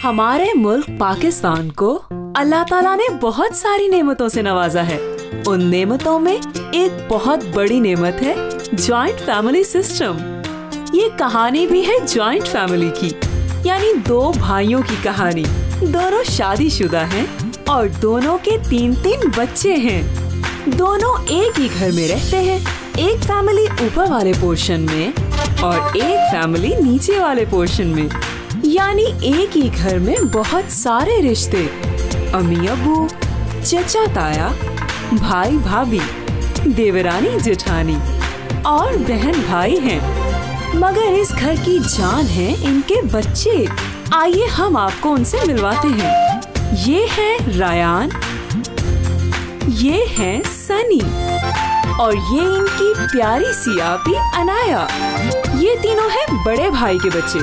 हमारे मुल्क पाकिस्तान को अल्लाह ताला ने बहुत सारी नेमतों से नवाजा है। उन नेमतों में एक बहुत बड़ी नेमत है जॉइंट फैमिली सिस्टम। ये कहानी भी है जॉइंट फैमिली की, यानी दो भाइयों की कहानी। दोनों शादीशुदा हैं और दोनों के 3-3 बच्चे हैं। दोनों एक ही घर में रहते हैं, एक फैमिली ऊपर वाले पोर्शन में और एक फैमिली नीचे वाले पोर्शन में। यानी एक ही घर में बहुत सारे रिश्ते, अम्मी अबू, चचा ताया, भाई भाभी, देवरानी जेठानी और बहन भाई हैं। मगर इस घर की जान है इनके बच्चे। आइए हम आपको उनसे मिलवाते हैं। ये है रायान, ये है सनी और ये इनकी प्यारी सी आपी अनाया। ये तीनों हैं बड़े भाई के बच्चे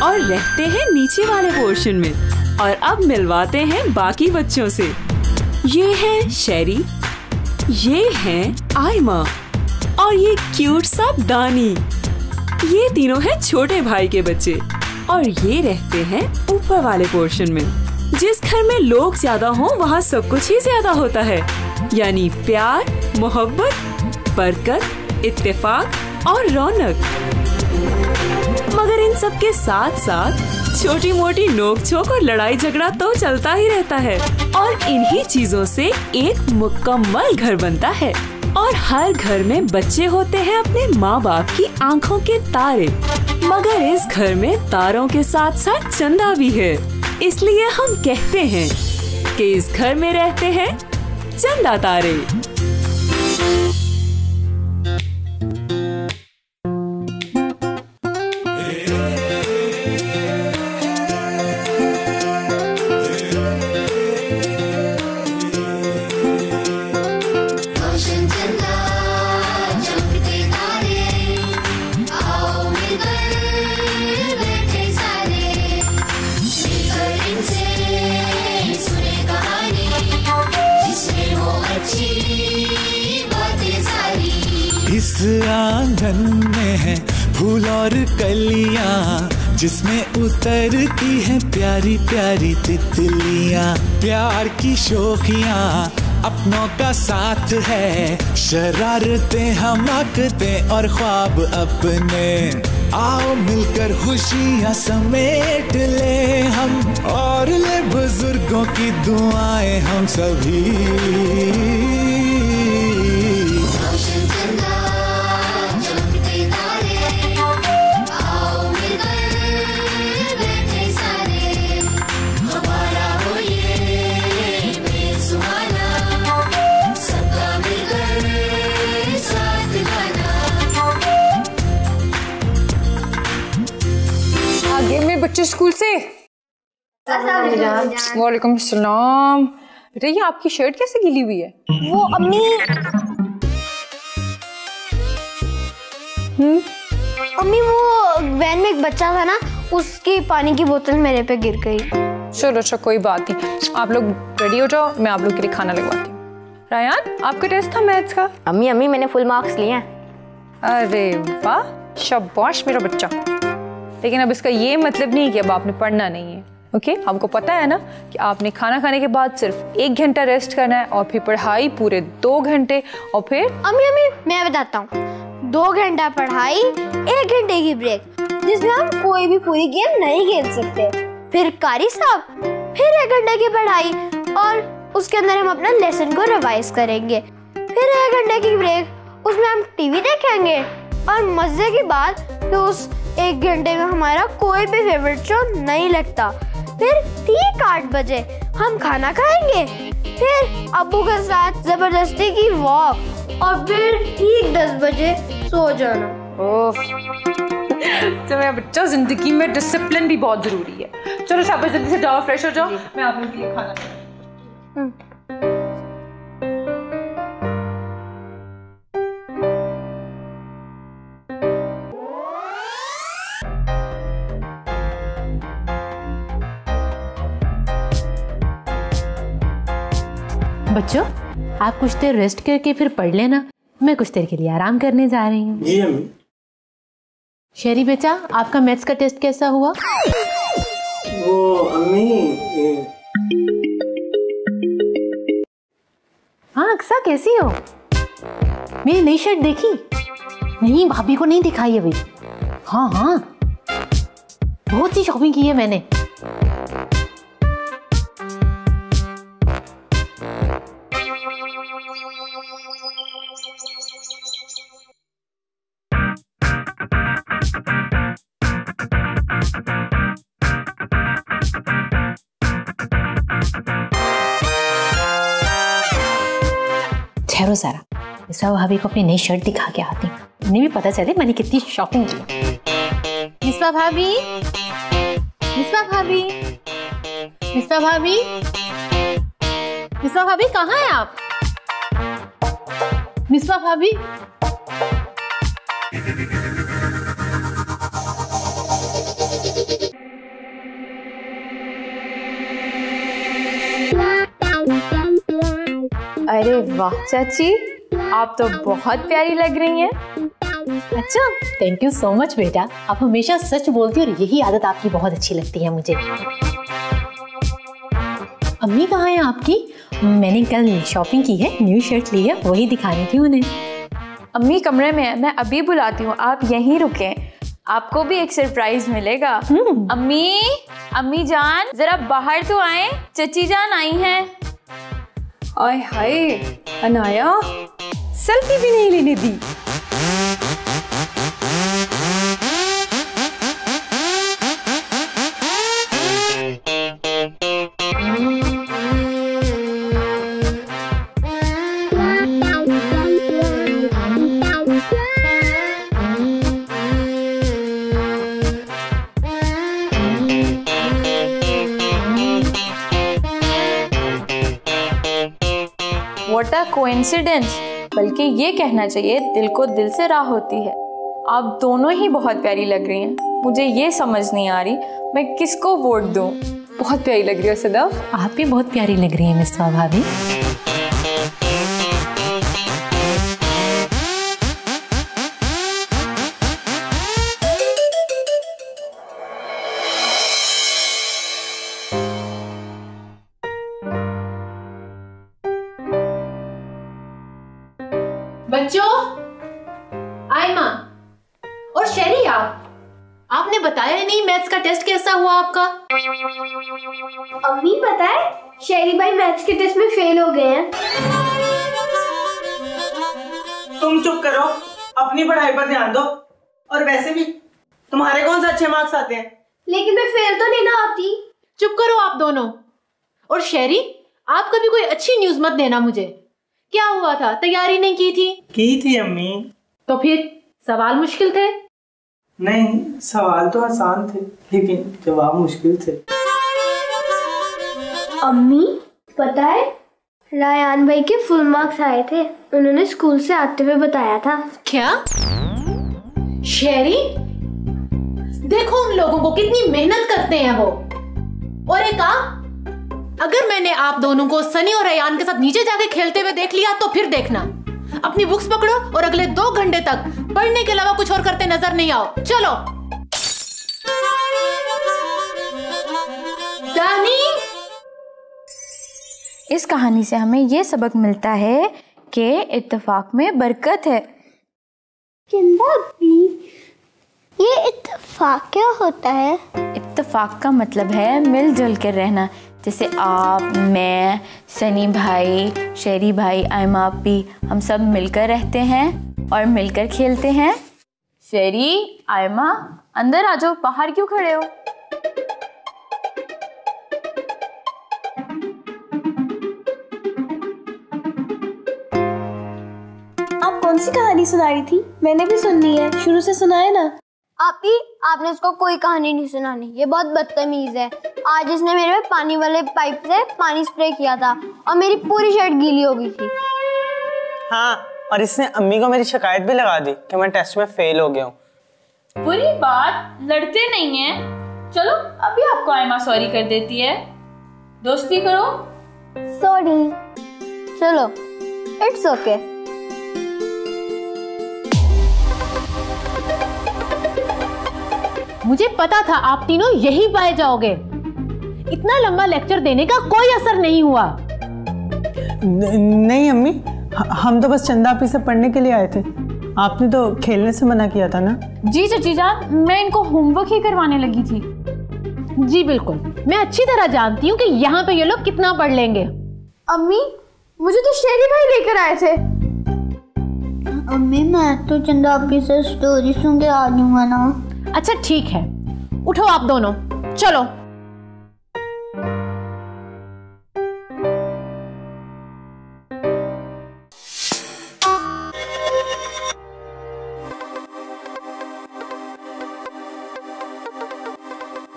और रहते हैं नीचे वाले पोर्शन में। और अब मिलवाते हैं बाकी बच्चों से। ये है शेरी, ये है आयमा और ये क्यूट सा दानी। ये तीनों हैं छोटे भाई के बच्चे और ये रहते हैं ऊपर वाले पोर्शन में। जिस घर में लोग ज्यादा हों वहाँ सब कुछ ही ज्यादा होता है, यानी प्यार, मोहब्बत, बरकत, इत्तेफाक और रौनक। मगर इन सब के साथ साथ छोटी मोटी नोक झोंक और लड़ाई झगड़ा तो चलता ही रहता है और इन्हीं चीजों से एक मुकम्मल घर बनता है। और हर घर में बच्चे होते हैं अपने माँ बाप की आंखों के तारे। मगर इस घर में तारों के साथ साथ चंदा भी है, इसलिए हम कहते हैं कि इस घर में रहते हैं चंदा तारे। इस आंगन में है फूल और कलियां, जिसमें उतरती हैं प्यारी प्यारी तितलियां। प्यार की शोखियां अपनों का साथ है, शरारतें हमाकते और ख्वाब अपने। आओ मिलकर खुशियां समेट ले हम और ले बुजुर्गों की दुआएं हम सभी। बच्चे स्कूल से। वालेकुम सलाम। बेटा ये आपकी शर्ट कैसे गीली हुई है? वो अम्मी अम्मी वो वैन में एक बच्चा था ना, उसकी पानी की बोतल मेरे पे गिर गई। चलो अच्छा कोई बात नहीं, आप लोग रेडी हो जाओ, मैं आप लोग के लिए खाना लगवाती हूँ। रायान आपका टेस्ट था मैथ्स का? अम्मी मैंने फुल मार्क्स लिए हैं। अरे वाह, शाबाश मेरा बच्चा। लेकिन अब इसका ये मतलब नहीं कि अब आपने पढ़ना नहीं है। ओके, आपको पता है ना कि आपने खाना खाने के बाद सिर्फ 1 घंटा रेस्ट करना है और फिर पढ़ाई पूरे 2 घंटे और फिर अम्मी मैं बताता हूँ। 2 घंटा पढ़ाई, 1 घंटे की ब्रेक, जिसमें हम कोई भी पूरी गेम नहीं खेल सकते। फिर कारी साहब, फिर 1 घंटे की पढ़ाई और उसके अंदर हम अपना लेसन को रिवाइज करेंगे। फिर 1 घंटे की ब्रेक, उसमें हम टीवी देखेंगे और मजे की बात कि उस 1 घंटे में हमारा कोई भी फेवरेट शो नहीं लगता। फिर ठीक 8 बजे हम खाना खाएंगे, फिर अब्बू के साथ जबरदस्ती की वॉक और फिर ठीक 10 बजे सो जाना। तो मेरा बच्चा, जिंदगी में डिसिप्लिन भी बहुत जरूरी है। चलो शाबाश, जल्दी से जाओ, फ्रेश हो जाओ, मैं आप लोगों के लिए खाना बनाऊं। बच्चों आप कुछ देर रेस्ट करके फिर पढ़ लेना, मैं कुछ देर के लिए आराम करने जा रही हूँ। जी अम्मी। शेरी बेटा आपका मैथ्स का टेस्ट कैसा हुआ? वो अम्मी हाँ अक्सा, कैसी हो? मेरी नई शर्ट देखी? नहीं, भाभी को नहीं दिखाई अभी। हाँ हाँ, बहुत सी शॉपिंग की है मैंने। ठहरो सारा, मिस्वा भाभी को अपनी नई शर्ट दिखा के आती हूँ, उन्हें भी पता चले मैंने कितनी शॉपिंग की। मिस्वा भाभी, मिस्वा भाभी, मिस्वा भाभी, मिस्वा भाभी कहाँ हैं आप? मिस्वा भाभी, अरे वाह चाची, आप तो बहुत प्यारी लग रही हैं। अच्छा, थैंक यू सो मच बेटा, आप हमेशा सच बोलती हो और यही आदत आपकी बहुत अच्छी लगती है मुझे। अम्मी कहाँ हैं आपकी? मैंने कल शॉपिंग की है, न्यू शर्ट ली है, वही दिखानी थी उन्हें। अम्मी कमरे में है, मैं अभी बुलाती हूँ, आप यहीं रुकें, आपको भी एक सरप्राइज मिलेगा। अम्मी, अम्मी जान जरा बाहर तो आए, चची जान आई हैं। आय हाय, अनाया सेल्फी भी नहीं लेने दी। What a coincidence, बल्कि ये कहना चाहिए दिल को दिल से राह होती है। आप दोनों ही बहुत प्यारी लग रही हैं, मुझे ये समझ नहीं आ रही मैं किसको वोट दूं। बहुत प्यारी लग रही हो सदफ। आप भी बहुत प्यारी लग रही है मिस्वा भाभी। बच्चों, आयमा और शेरी, आपने बताया ही नहीं मैथ्स का टेस्ट कैसा हुआ आपका? अम्मी पता है, शेरी भाई मैथ्स के टेस्ट में फेल हो गए हैं। तुम चुप करो, अपनी पढ़ाई पर ध्यान दो। और वैसे भी तुम्हारे कौन से अच्छे मार्क्स आते हैं? लेकिन मैं फेल तो नहीं ना आती। चुप करो आप दोनों। और शेरी, आप कभी कोई अच्छी न्यूज मत देना मुझे। क्या हुआ था, तैयारी नहीं की थी अम्मी। तो फिर सवाल मुश्किल थे? नहीं, सवाल तो आसान थे लेकिन जवाब मुश्किल थे। अम्मी पता है, रायान भाई के फुल मार्क्स आए थे, उन्होंने स्कूल से आते हुए बताया था। क्या? शेरी, देखो उन लोगों को कितनी मेहनत करते हैं वो। और एक काम, अगर मैंने आप दोनों को सनी और अयान के साथ नीचे जाके खेलते हुए देख लिया तो फिर देखना, अपनी बुक्स पकड़ो और अगले 2 घंटे तक पढ़ने के अलावा कुछ और करते नजर नहीं आओ। चलो। दानी, इस कहानी से हमें ये सबक मिलता है कि इत्तेफाक में बरकत है। ये इत्तेफाक क्या होता है? इत्तेफाक का मतलब है मिलजुल कर रहना। जैसे आप, मैं, सनी भाई, शेरी भाई, आयमा आपी, हम सब मिलकर रहते हैं और मिलकर खेलते हैं। शेरी, आयमा, अंदर आ जाओ, बाहर क्यों खड़े हो? आप कौन सी कहानी सुना रही थी? मैंने भी सुननी है, शुरू से सुनाए ना। आपने उसको कोई कहानी नहीं सुनानी, ये बहुत बदतमीज है। आज इसने मेरे पे पानी वाले पाइप से पानी स्प्रे किया था और मेरी पूरी शर्ट गीली हो गई थी। हाँ, और इसने अम्मी को मेरी शिकायत भी लगा दी कि मैं टेस्ट में फेल हो गया हूँ। बुरी बात, लड़ते नहीं हैं। चलो अभी आपको आयमा सॉरी कर देती है, दोस्ती करो। सॉरी, चलो, इट्स ओके। मुझे पता था आप तीनों यही पाए जाओगे। इतना लंबा लेक्चर देने का कोई असर नहीं हुआ। नहीं अम्मी, हम तो बस चंदा आपी से पढ़ने के लिए आए थे। आपने तो खेलने से मना किया था ना। जी चाची जान, मैं इनको होमवर्क ही करवाने लगी थी। जी बिल्कुल, मैं अच्छी तरह जानती हूँ कि यहाँ पे ये लोग कितना पढ़ लेंगे। अम्मी, मुझे तो शेरी भाई लेकर आए थे। अम्मी, मैं तो चंदा आपी से स्टोरी सुन के आ जाऊंगा ना। अच्छा ठीक है, उठो आप दोनों, चलो।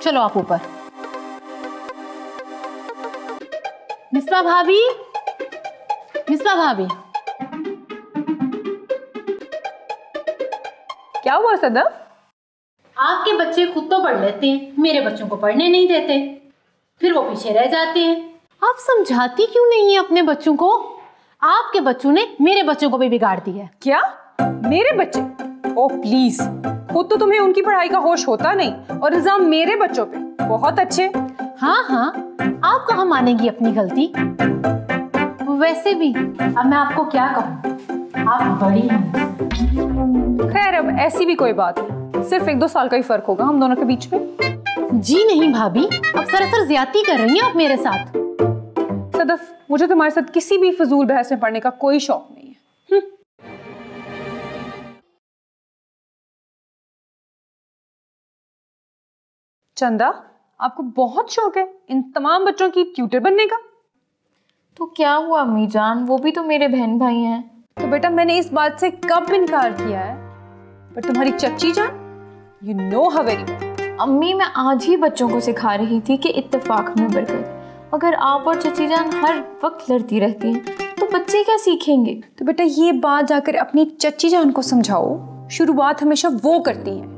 चलो आप ऊपर। मिस्बा भाभी, मिस्बा भाभी। क्या हुआ सदफ? आपके बच्चे खुद तो पढ़ लेते हैं, मेरे बच्चों को पढ़ने नहीं देते, फिर वो पीछे रह जाते हैं। आप समझाती क्यों नहीं है अपने बच्चों को? आपके बच्चों ने मेरे बच्चों को भी बिगाड़ दिया। क्या मेरे बच्चे? ओ प्लीज, खुद तो तुम्हें उनकी पढ़ाई का होश होता नहीं और इल्जाम मेरे बच्चों पे। बहुत अच्छे। हाँ हाँ, आप कहाँ मानेगी अपनी गलती? वैसे भी अब मैं आपको क्या कहूँ, आप बड़ी हैं। खैर अब ऐसी भी कोई बात नहीं, सिर्फ 1-2 साल का ही फर्क होगा हम दोनों के बीच में। जी नहीं भाभी, अब सरासर ज्यादती कर रही हैं आप मेरे साथ। सदफ, मुझे तुम्हारे साथ किसी भी फजूल बहस में पढ़ने का कोई शौक नहीं है। चंदा, आपको बहुत शौक है इन तमाम बच्चों की ट्यूटर बनने का। तो क्या हुआ अम्मी जान, वो भी तो मेरे बहन भाई हैं। तो बेटा मैंने इस बात से कब इनकार किया है, पर तुम्हारी चच्ची जान, you know her very well. अम्मी, मैं आज ही बच्चों को सिखा रही थी कि इत्तेफाक में बरकत। अगर आप और चची जान हर वक्त लड़ती रहती हैं तो बच्चे क्या सीखेंगे? तो बेटा ये बात जाकर अपनी चच्ची जान को समझाओ, शुरुआत हमेशा वो करती हैं।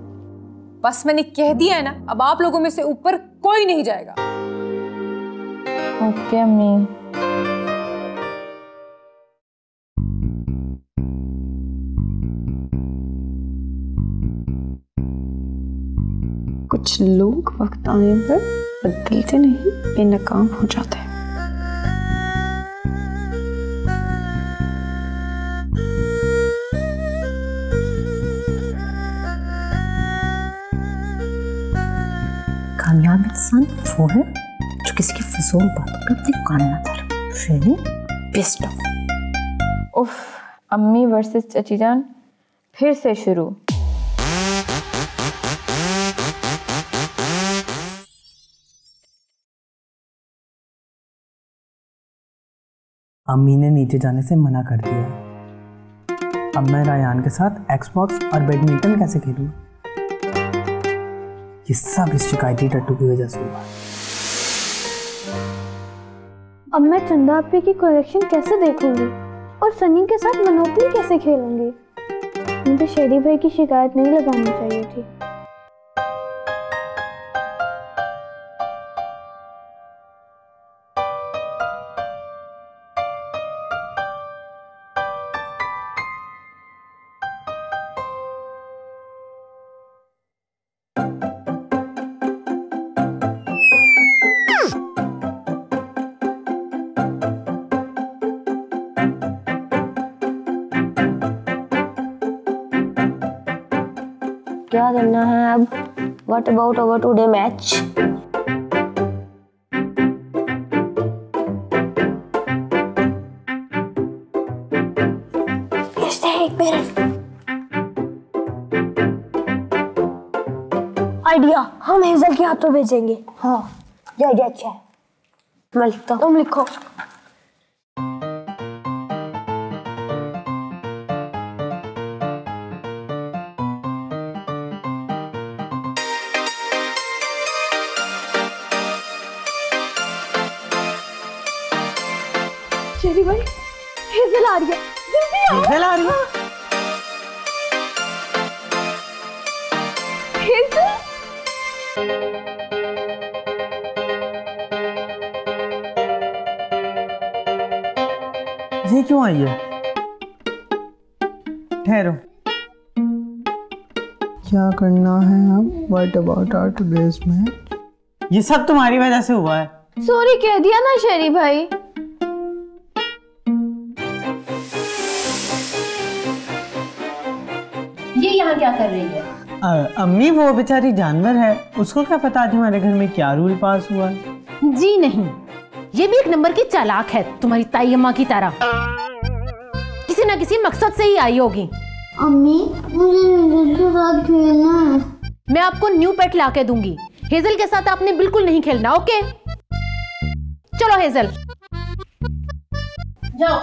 बस मैंने कह दिया है ना, अब आप लोगों में से ऊपर कोई नहीं जाएगा। ओके अम्मी। कुछ लोग वक्त आने पर बदलते नहीं, बेनकाम हो जाते हैं। कामयाब इंसान वो है जो किसी की फजूल बातों पर अपने कान ना धरे। फिर बेस्ट ऑफ। उफ, अम्मी वर्सेस चची जान फिर से शुरू। अम्मी ने नीचे जाने से मना कर दिया। अब मैं रायान के साथ एक्सबॉक्स और बैडमिंटन कैसे खेलूं? ये सब इस शिकायती टट्टू की वजह से हुआ। अब मैं चंदा आपी की कलेक्शन कैसे देखूंगी और सनी के साथ मोनोपोली कैसे खेलूंगी? मुझे शेरी भाई की शिकायत नहीं लगानी चाहिए थी। क्या करना है अब? What about our today match? Idea, हम हेजल के हाथों भेजेंगे। हाँ, ये अच्छा है। मैं लिखता हूँ। तुम लिखो। शेरी भाई, हेजल आ रही है, जल्दी आओ। हेजल आ रही है? हेजल? ये क्यों आई है? ठहरो, क्या करना है अब? What about our today's match? ये सब तुम्हारी वजह से हुआ है। सॉरी कह दिया ना शेरी भाई। ये यहाँ क्या कर रही है? अम्मी वो बेचारी जानवर है, उसको क्या पता आज हमारे घर में क्या रूल पास हुआ है। जी नहीं, ये भी एक नंबर की चालाक है, तुम्हारी ताई अम्मा की तरह। किसी ना किसी मकसद से ही आई होगी। अम्मी मुझे हेजल के साथ खेलना है। मैं आपको न्यू पेट ला के दूंगी। हेजल के साथ आपने बिल्कुल नहीं खेलना, ओके? चलो हेजल जाओ।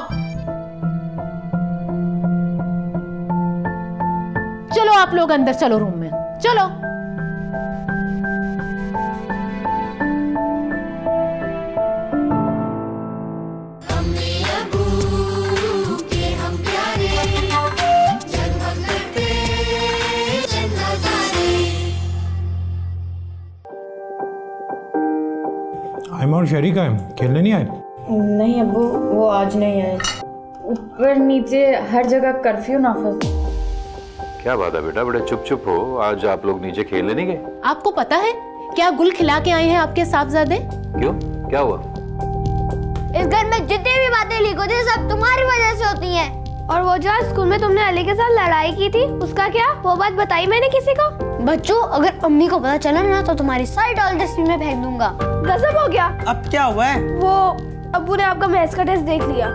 चलो आप लोग अंदर चलो, रूम में चलो। आयमा और शेरी का खेलने नहीं आए? नहीं अब्बू, वो आज नहीं आए। ऊपर नीचे हर जगह कर्फ्यू नाफिज। क्या बात है बेटा, बड़े चुप चुप हो, आज आप लोग नीचे खेलने नहीं गए? आपको पता है क्या गुल खिला के आए हैं आपके साहबजादे? क्यों, क्या हुआ? इस घर में जितनी भी बातें लीक होती है सब तुम्हारी वजह से होती हैं। और वो जो आज स्कूल में तुमने अली के साथ लड़ाई की थी, उसका क्या? वो बात बताई मैंने किसी को? बच्चों, अगर अम्मी को पता चला ना तो तुम्हारी सारी डॉल डस्टबिन में फेंक दूंगा। गजब हो गया। अब क्या हुआ है? वो अब्बू ने आपका मैथ्स का टेस्ट देख लिया।